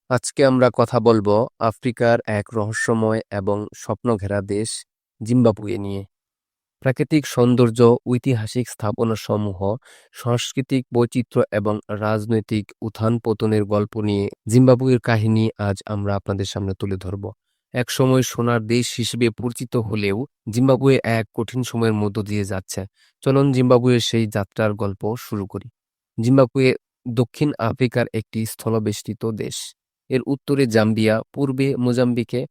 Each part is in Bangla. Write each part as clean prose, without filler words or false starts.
আজকে আমরা কথা বলবো আফ্রিকার এক রহস্যময় এবং স্বপ্নঘেরা দেশ জিম্বাবুয়ে নিয়ে। প্রাকৃতিক সৌন্দর্য, ঐতিহাসিক স্থাপনাসমূহ, সাংস্কৃতিক বৈচিত্র্য এবং রাজনৈতিক উত্থান পতনের গল্প নিয়ে জিম্বাবুয়ের কাহিনী আজ আমরা আপনাদের সামনে তুলে ধরব। একসময় সোনার দেশ হিসেবে পরিচিত হলেও জিম্বাবুয়ে এক কঠিন সময়ের মধ্য দিয়ে যাচ্ছে। চলুন জিম্বাবুয়ের সেই যাত্রার গল্প শুরু করি। জিম্বাবুয়ে দক্ষিণ আফ্রিকার একটি স্থলবেষ্টিত দেশ। এর উত্তরে জাম্বিয়া, পূর্বে মোজাম্বিকে,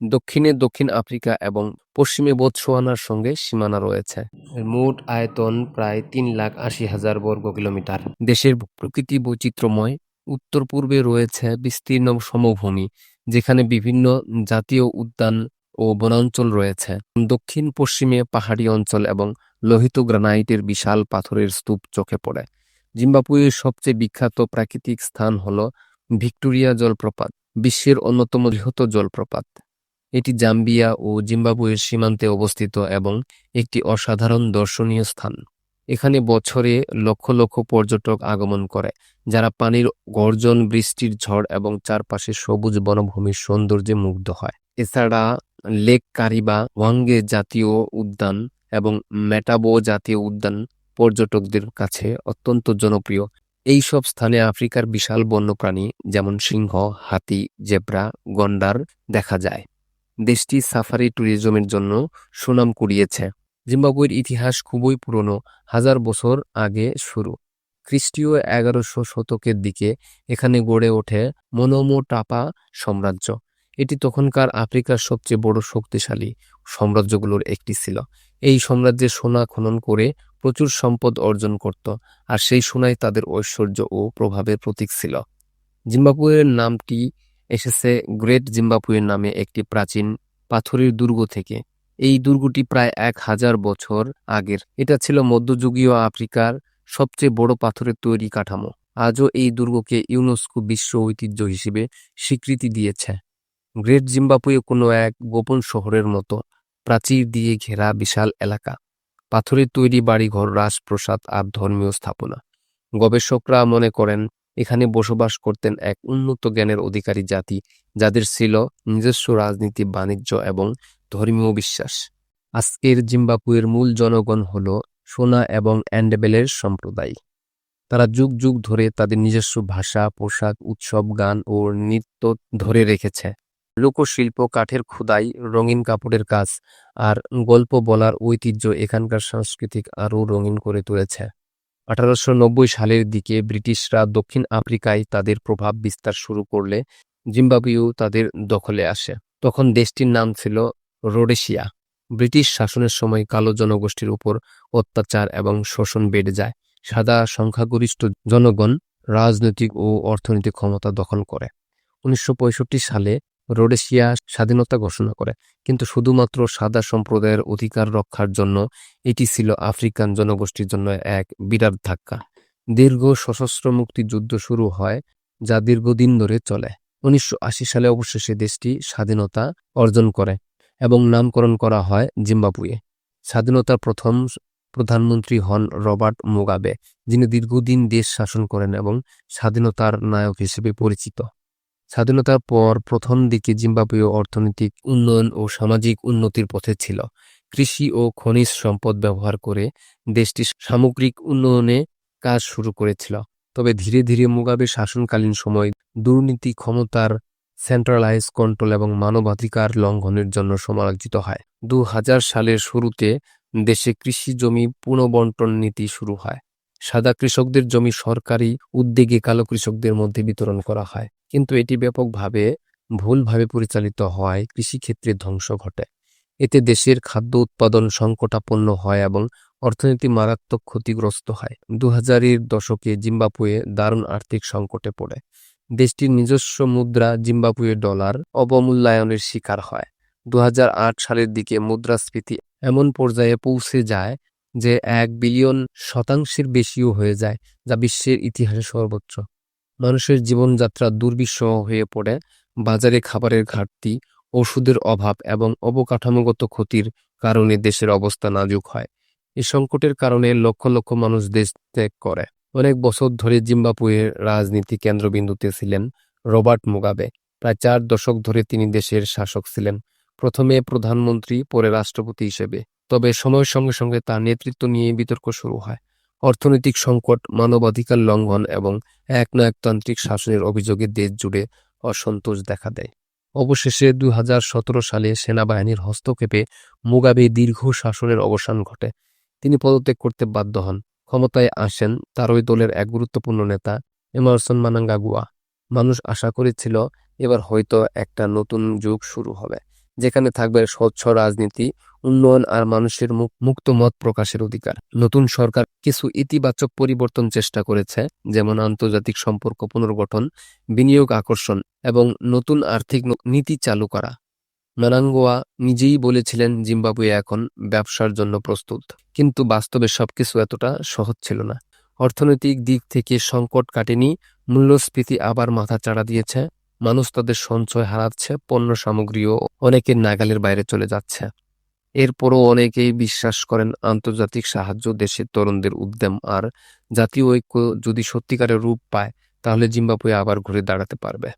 দক্ষিণে দক্ষিণ আফ্রিকা এবং পশ্চিমে বোতসোয়ানার সঙ্গে সীমানা রয়েছে। এর মোট আয়তন প্রায় 3,80,000 বর্গ কিলোমিটার। দেশের প্রকৃতি বৈচিত্র্যময়। উত্তর পূর্বে রয়েছে বিস্তীর্ণ সমভূমি, যেখানে বিভিন্ন জাতীয় উদ্যান ও বনাঞ্চল রয়েছে। দক্ষিণ পশ্চিমে পাহাড়ি অঞ্চল এবং লোহিত গ্রানাইটের বিশাল পাথরের স্তূপ চোখে পড়ে। জিম্বাবুয়ের সবচেয়ে বিখ্যাত প্রাকৃতিক স্থান হল ভিক্টোরিয়া জলপ্রপাত, বিশ্বের অন্যতম বৃহৎ জলপ্রপাত। এটি জাম্বিয়া ও জিম্বাবুয়ের সীমান্তে অবস্থিত এবং একটি অসাধারণ দর্শনীয় স্থান। এখানে বছরে লক্ষ লক্ষ পর্যটক আগমন করে, যারা পানির গর্জন, বৃষ্টির ঝড় এবং চারপাশে সবুজ বনভূমির সৌন্দর্যে মুগ্ধ হয়। এছাড়া লেক কারিবা, ওয়াঙ্গে জাতীয় উদ্যান এবং মেটাবো জাতীয় উদ্যান পর্যটকদের কাছে অত্যন্ত জনপ্রিয়। এই সব স্থানে আফ্রিকার বিশাল বন্যপ্রাণী যেমন সিংহ, হাতি, জেব্রা, গন্ডার দেখা যায়। দেশটি সাফারি ট্যুরিজমের জন্য সুনাম কুড়িয়েছে। জিম্বাবুয়ের ইতিহাস খুবই পুরনো, হাজার বছর আগে শুরু। খ্রিস্টীয় 1100 শতকের দিকে এখানে গড়ে ওঠে মনোমোটাপা সাম্রাজ্য। এটি তখনকার আফ্রিকার সবচেয়ে বড় শক্তিশালী সাম্রাজ্যগুলোর একটি ছিল। এই সাম্রাজ্যে সোনা খনন করে প্রচুর সম্পদ অর্জন করত, আর সেই সোনাই তাদের ঐশ্বর্য ও প্রভাবের প্রতীক ছিল। জিম্বাবুয়ের নামটি এসেছে গ্রেট জিম্বাবুয়ে নামে একটি প্রাচীন পাথরের দুর্গ থেকে। এই দুর্গটি প্রায় 1000 বছর আগের। এটা ছিল মধ্যযুগীয় আফ্রিকার সবচেয়ে বড় পাথরের তৈরি কাঠামো। আজও এই দুর্গকে ইউনেস্কো বিশ্ব ঐতিহ্য হিসেবে স্বীকৃতি দিয়েছে। গ্রেট জিম্বাবুয়ে কোনো এক গোপন শহরের মতো, প্রাচীর দিয়ে ঘেরা বিশাল এলাকা, পাথরের তৈরি বাড়িঘর, রাজপ্রাসাদ আর ধর্মীয় স্থাপনা। গবেষকরা মনে করেন এখানে বসবাস করতেন এক উন্নত জ্ঞানের অধিকারী জাতি, যাদের ছিল নিজস্ব রাজনীতি, বাণিজ্য এবং ধর্মীয় বিশ্বাস। আজকের জিম্বাবুয়ের মূল জনগণ হল সোনা এবং অ্যান্ডেবেলের সম্প্রদায়। তারা যুগ যুগ ধরে তাদের নিজস্ব ভাষা, পোশাক, উৎসব, গান ও নৃত্য ধরে রেখেছে। লোকশিল্প, কাঠের খোদাই, রঙিন কাপড়ের কাজ আর গল্প বলার ঐতিহ্য এখানকার সাংস্কৃতিক আরও রঙিন করে তুলেছে। 1890 সালের দিকে ব্রিটিশরা দক্ষিণ আফ্রিকায় তাদের প্রভাব বিস্তার শুরু করলে জিম্বাবুয়েও তাদের দখলে আসে। তখন দেশটির নাম ছিল রোডেশিয়া। ব্রিটিশ শাসনের সময় কালো জনগোষ্ঠীর উপর অত্যাচার এবং শোষণ বেড়ে যায়। সাদা সংখ্যাগরিষ্ঠ জনগণ রাজনৈতিক ও অর্থনৈতিক ক্ষমতা দখল করে। 1965 সালে রোডেশিয়া স্বাধীনতা ঘোষণা করে, কিন্তু শুধুমাত্র সাদা সম্প্রদায়ের অধিকার রক্ষার জন্য। এটি ছিল আফ্রিকান জনগোষ্ঠীর জন্য এক বিরাট ধাক্কা। দীর্ঘ সশস্ত্র মুক্তিযুদ্ধ শুরু হয়, যা দীর্ঘদিন ধরে চলে। 1980 সালে অবশেষে দেশটি স্বাধীনতা অর্জন করে এবং নামকরণ করা হয় জিম্বাবুয়ে। স্বাধীনতার প্রথম প্রধানমন্ত্রী হন রবার্ট মুগাবে, যিনি দীর্ঘদিন দেশ শাসন করেন এবং স্বাধীনতার নায়ক হিসেবে পরিচিত। স্বাধীনতার পর প্রথম দিকে জিম্বাবুয়ে অর্থনৈতিক উন্নয়ন ও সামাজিক উন্নতির পথে ছিল। কৃষি ও খনিজ সম্পদ ব্যবহার করে দেশটি সামগ্রিক উন্নয়নে কাজ শুরু করেছিল। তবে ধীরে ধীরে মুগাবের শাসনকালীন সময় দুর্নীতি, ক্ষমতার সেন্ট্রালাইজ কন্ট্রোল এবং মানবাধিকার লঙ্ঘনের জন্য সমালোচিত হয়। 2000 সালের শুরুতে দেশে কৃষি জমি পুনর্বণ্টন নীতি শুরু হয়। সাদা কৃষকদের জমি সরকারি উদ্যোগে কালো কৃষকদের মধ্যে বিতরণ করা হয়, কিন্তু এটি ব্যাপকভাবে ভুলভাবে পরিচালিত হওয়ায় কৃষিক্ষেত্রে ধ্বংস ঘটে। এতে দেশের খাদ্য উৎপাদন সংকটাপন্ন হয় এবং অর্থনীতি মারাত্মক ক্ষতিগ্রস্ত হয়। 2000-এর দশকে জিম্বাবুয়ে দারুণ আর্থিক সংকটে পড়ে। দেশটির নিজস্ব মুদ্রা জিম্বাবুয়ে ডলার অবমূল্যায়নের শিকার হয়। 2008 সালের দিকে মুদ্রাস্ফীতি এমন পর্যায়ে পৌঁছে যায় যে 1 বিলিয়ন শতাংশের বেশিও হয়ে যায়, যা বিশ্বের ইতিহাসে সর্বোচ্চ। মানুষের জীবনযাত্রা দুর্বিষহ হয়ে পড়ে। বাজারে খাবারের ঘাটতি, ওষুধের অভাব এবং অবকাঠামোগত ক্ষতির কারণে দেশের অবস্থা নাজুক হয়। এই সংকটের কারণে লক্ষ লক্ষ মানুষ দেশ ত্যাগ করে। অনেক বছর ধরে জিম্বাবুয়ের রাজনীতি কেন্দ্রবিন্দুতে ছিলেন রবার্ট মুগাবে। প্রায় 4 দশক ধরে তিনি দেশের শাসক ছিলেন, প্রথমে প্রধানমন্ত্রী, পরে রাষ্ট্রপতি হিসেবে। তবে সময়ের সঙ্গে সঙ্গে তার নেতৃত্ব নিয়ে বিতর্ক শুরু হয়। অর্থনৈতিক সংকট, মানবাধিকার লঙ্ঘন এবং একনায়কতান্ত্রিক শাসনের অভিযোগে দেশ জুড়ে অসন্তোষ দেখা দেয়। অবশেষে 2017 সালে সেনাবাহিনীর হস্তক্ষেপে মুগাবে দীর্ঘ শাসনের অবসান ঘটে। তিনি পদত্যাগ করতে বাধ্য হন। ক্ষমতায় আসেন তারই দলের এক গুরুত্বপূর্ণ নেতা এমারসন মানাঙ্গাগুয়া। মানুষ আশা করেছিল এবার হয়তো একটা নতুন যুগ শুরু হবে, যেখানে থাকবে স্বচ্ছ রাজনীতি, উন্নয়ন আর মানুষের মুক্ত মত প্রকাশের অধিকার। নতুন সরকার কিছু ইতিবাচক পরিবর্তন চেষ্টা করেছে, যেমন আন্তর্জাতিক সম্পর্ক পুনর্গঠন, বিনিয়োগ আকর্ষণ এবং নতুন আর্থিক নীতি চালু করা। মানাঙ্গোয়া নিজেই বলেছিলেন জিম্বাবুয়ে এখন ব্যবসার জন্য প্রস্তুত, কিন্তু বাস্তবে সবকিছু এতটা সহজ ছিল না। অর্থনৈতিক দিক থেকে সংকট কাটেনি, মূল্যস্ফীতি আবার মাথাচাড়া দিয়েছে, মানুষ তাদের সঞ্চয় হারাচ্ছে, পণ্য সামগ্রীও অনেকের নাগালের বাইরে চলে যাচ্ছে। এরপরও অনেকেই বিশ্বাস করেন আন্তর্জাতিক সাহায্য, দেশের তরুণদের উদ্যম আর জাতীয় ঐক্য যদি সত্যিকারের রূপ পায়, তাহলে জিম্বাবুয়ে আবার ঘুরে দাঁড়াতে পারবে।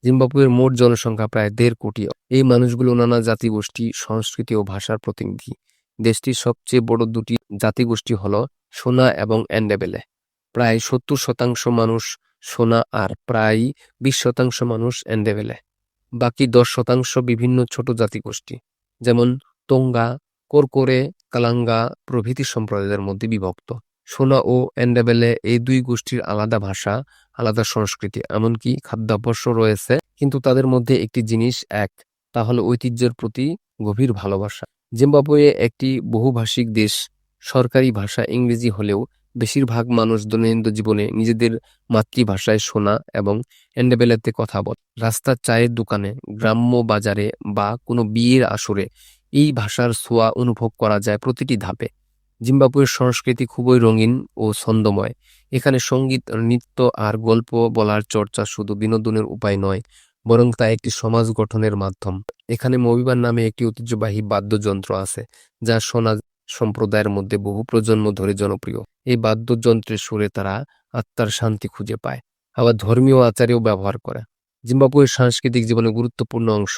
জিম্বাবুয়ের মোট জনসংখ্যা প্রায় 1.5 কোটি। এই মানুষগুলো নানা জাতিগোষ্ঠী, সংস্কৃতি ও ভাষার প্রতিনিধি। দেশটির সবচেয়ে বড় দুটি জাতিগোষ্ঠী হল শোনা এবং এন্ডেবেলে। প্রায় 70% মানুষ শোনা আর প্রায় 20% মানুষ এন্ডেবেলে। বাকি 10% বিভিন্ন ছোট জাতিগোষ্ঠী, যেমন তোঙ্গা, কোরকোরে, কালাঙ্গা প্রভৃতি সম্প্রদায়ের মধ্যে বিভক্ত। শোনা ও এন্ডেবেলে এই দুই গোষ্ঠীর আলাদা ভাষা, আলাদা সংস্কৃতি, এমনকি খাদ্যাভ্যাস রয়েছে, কিন্তু তাদের মধ্যে একটি জিনিস এক, তা হলো ঐতিহ্যের প্রতি গভীর ভালোবাসা। জিম্বাবুয়ে একটি বহুভাষিক দেশ। সরকারি ভাষা ইংরেজি হলেও বেশিরভাগ মানুষ দৈনন্দিন জীবনে নিজেদের মাতৃভাষায় শোনা এবং এন্ডেবেলেতে কথা বলে। রাস্তার চায়ের দোকানে, গ্রাম্য বাজারে বা কোনো বিয়ের আসরে এই ভাষার ছোঁয়া অনুভব করা যায় প্রতিটি ধাপে। জিম্বাবুয়ের সংস্কৃতি খুবই রঙিন ও ছন্দময়। এখানে সঙ্গীত, নৃত্য আর গল্প বলার চর্চা শুধু বিনোদনের উপায় নয়, বরং তা একটি সমাজ গঠনের মাধ্যম। এখানে মবিবার নামে একটি ঐতিহ্যবাহী বাদ্যযন্ত্র আছে, যা শোনা সম্প্রদায়ের মধ্যে বহু প্রজন্ম ধরে জনপ্রিয়। এই বাদ্যযন্ত্রের সুরে তারা আত্মার শান্তি খুঁজে পায়, আবার ধর্মীয় আচারেও ব্যবহার করে। জিম্বাবুয়ের সাংস্কৃতিক জীবনের গুরুত্বপূর্ণ অংশ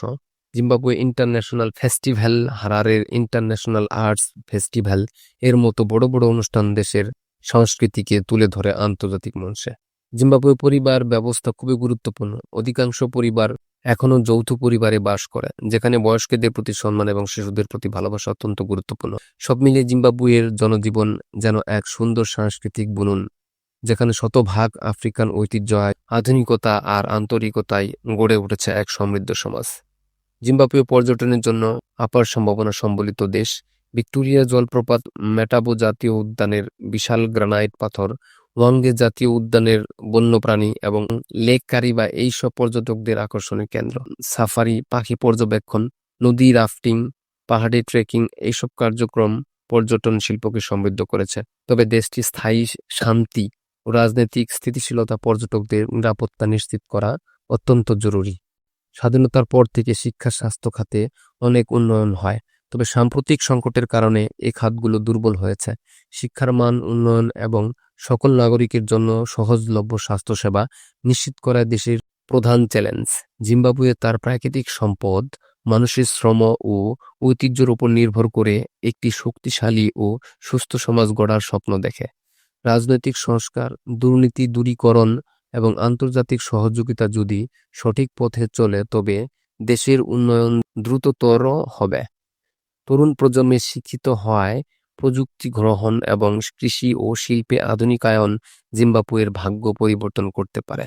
জিম্বাবুয়ে ইন্টারন্যাশনাল ফেস্টিভ্যাল, হারারের ইন্টারন্যাশনাল আর্টস ফেস্টিভ্যাল এর মতো বড় বড় অনুষ্ঠান দেশের সংস্কৃতিকে তুলে ধরে আন্তর্জাতিক মঞ্চে। জিম্বাবুয়ে পরিবার ব্যবস্থা খুবই গুরুত্বপূর্ণ। অধিকাংশ পরিবার এখনো যৌথ পরিবারে বাস করে, যেখানে বয়স্কদের প্রতি সম্মান এবং শিশুদের প্রতি ভালোবাসা অত্যন্ত গুরুত্বপূর্ণ। সব মিলিয়ে জিম্বাবুয়ের জনজীবন যেন এক সুন্দর সাংস্কৃতিক বুনন, যেখানে শতভাগ আফ্রিকান ঐতিহ্য, আধুনিকতা আর আন্তরিকতায় গড়ে উঠেছে এক সমৃদ্ধ সমাজ। জিম্বাবুয়ে পর্যটনের জন্য আপার সম্ভাবনা সম্বলিত দেশ। ভিক্টোরিয়া জলপ্রপাত, মেটাবো জাতীয় উদ্যানের বিশাল গ্রানাইট পাথর, ওয়াঙ্গে জাতীয় উদ্যানের বন্যপ্রাণী এবং লেক কারিবা এইসব পর্যটকদের আকর্ষণের কেন্দ্র। সাফারি, পাখি পর্যবেক্ষণ, নদী রাফটিং, পাহাড়ি ট্রেকিং এইসব কার্যক্রম পর্যটন শিল্পকে সমৃদ্ধ করেছে। তবে দেশটি স্থায়ী শান্তি ও রাজনৈতিক স্থিতিশীলতা, পর্যটকদের নিরাপত্তা নিশ্চিত করা অত্যন্ত জরুরি। স্বাধীনতার পর থেকে শিক্ষা, স্বাস্থ্য খাতে অনেক উন্নয়ন হয়, তবে সাম্প্রতিক সংকটের কারণে এই খাতগুলো দুর্বল হয়েছে। শিক্ষার মান উন্নয়ন এবং সকল নাগরিকের জন্য সহজলভ্য স্বাস্থ্যসেবা নিশ্চিত করা দেশের প্রধান চ্যালেঞ্জ। জিম্বাবুয়ে তার প্রাকৃতিক সম্পদ, মানুষের শ্রম ও ঐতিহ্যের উপর নির্ভর করে একটি শক্তিশালী ও সুস্থ সমাজ গড়ার স্বপ্ন দেখে। রাজনৈতিক সংস্কার, দুর্নীতি দূরীকরণ এবং আন্তর্জাতিক সহযোগিতা যদি সঠিক পথে চলে, তবে দেশের উন্নয়ন দ্রুততর হবে। তরুণ প্রজন্মের শিক্ষিত হওয়ায়, প্রযুক্তি গ্রহণ এবং কৃষি ও শিল্পে আধুনিকায়ন জিম্বাবুয়ের ভাগ্য পরিবর্তন করতে পারে।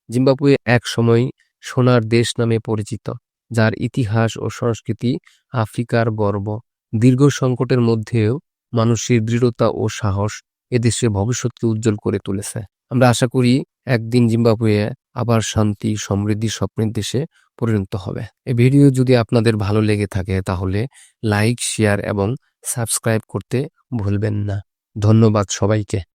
জিম্বাবুয়ে এক সময় সোনার দেশ নামে পরিচিত, যার ইতিহাস ও সংস্কৃতি আফ্রিকার গর্ব। দীর্ঘ সংকটের মধ্যেও মানুষের দৃঢ়তা ও সাহস এদেশের ভবিষ্যৎকে উজ্জ্বল করে তুলেছে। আমরা আশা করি একদিন জিম্বাবুয়ে আবার শান্তি, সমৃদ্ধি, স্বপ্নের দেশে পরিণত হবে। এই ভিডিও যদি আপনাদের ভালো লেগে থাকে তাহলে লাইক, শেয়ার এবং সাবস্ক্রাইব করতে ভুলবেন না। ধন্যবাদ সবাইকে।